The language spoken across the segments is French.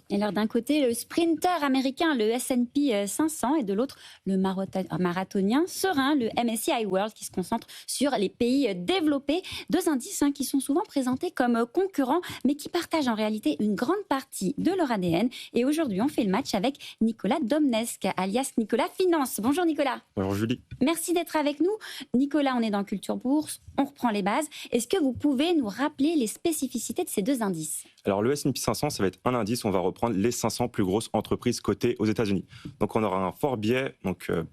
Et alors d'un côté, le sprinter américain, le S&P 500, et de l'autre, le marathonien serein, le MSCI World, qui se concentre sur les pays développés. Deux indices qui sont souvent présentés comme concurrents, mais qui partagent en réalité une grande partie de leur ADN. Et aujourd'hui, on fait le match avec Nicolas Domnesque, alias Nicolas Finance. Bonjour Nicolas. Bonjour Julie. Merci d'être avec nous. Nicolas, on est dans Culture Bourse, on reprend les bases. Est-ce que vous pouvez nous rappeler les spécificités de ces deux indices ? Alors le S&P 500, ça va être un indice où on va reprendre les 500 plus grosses entreprises cotées aux États-Unis. Donc on aura un fort biais,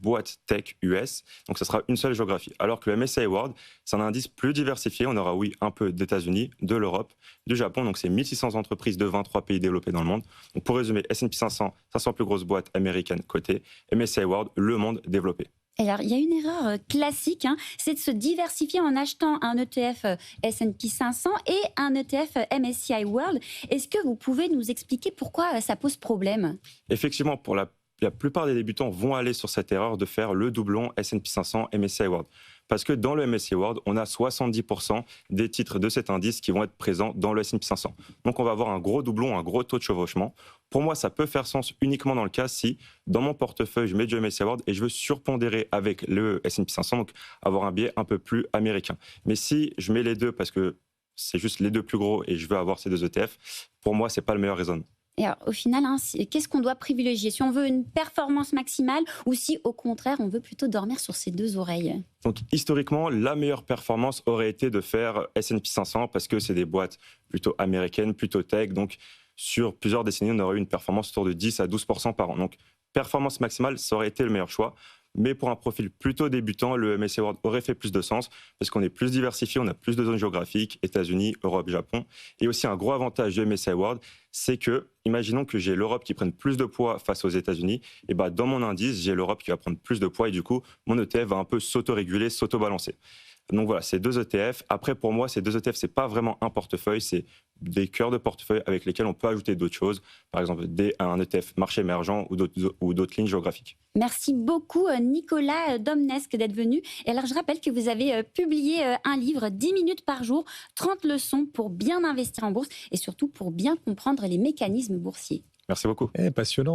boîte tech US, donc ça sera une seule géographie. Alors que le MSCI World, c'est un indice plus diversifié, on aura un peu d'États-Unis, de l'Europe, du Japon, donc c'est 1600 entreprises de 23 pays développés dans le monde. Donc pour résumer, S&P 500, 500 plus grosses boîtes américaines cotées, MSCI World, le monde développé. Alors, il y a une erreur classique, c'est de se diversifier en achetant un ETF S&P 500 et un ETF MSCI World. Est-ce que vous pouvez nous expliquer pourquoi ça pose problème ? Effectivement, pour la plupart des débutants vont aller sur cette erreur de faire le doublon S&P 500 MSCI World. Parce que dans le MSCI World, on a 70% des titres de cet indice qui vont être présents dans le S&P 500. Donc on va avoir un gros doublon, un gros taux de chevauchement. Pour moi, ça peut faire sens uniquement dans le cas si, dans mon portefeuille, je mets du MSCI World et je veux surpondérer avec le S&P 500, donc avoir un biais un peu plus américain. Mais si je mets les deux parce que c'est juste les deux plus gros et je veux avoir ces deux ETF, pour moi, c'est pas le meilleur raisonnement. Et alors, au final, qu'est-ce qu'on doit privilégier ? Si on veut une performance maximale ou si, au contraire, on veut plutôt dormir sur ses deux oreilles ? Donc, historiquement, la meilleure performance aurait été de faire S&P 500 parce que c'est des boîtes plutôt américaines, plutôt tech. Donc, sur plusieurs décennies, on aurait eu une performance autour de 10 à 12% par an. Donc, performance maximale, ça aurait été le meilleur choix. Mais pour un profil plutôt débutant, le MSCI World aurait fait plus de sens parce qu'on est plus diversifié, on a plus de zones géographiques, États-Unis, Europe, Japon. Et aussi un gros avantage du MSCI World, c'est que, imaginons que j'ai l'Europe qui prenne plus de poids face aux États-Unis, et dans mon indice, j'ai l'Europe qui va prendre plus de poids et du coup, mon ETF va un peu s'autoréguler, s'auto-balancer. Donc voilà, ces deux ETF. Après, pour moi, ces deux ETF, c'est pas vraiment un portefeuille, c'est des cœurs de portefeuille avec lesquels on peut ajouter d'autres choses. Par exemple, un ETF marché émergent ou d'autres lignes géographiques. Merci beaucoup Nicolas Domnesque d'être venu. Et alors, je rappelle que vous avez publié un livre, 10 minutes par jour, 30 leçons pour bien investir en bourse et surtout pour bien comprendre les mécanismes boursiers. Merci beaucoup. Passionnant.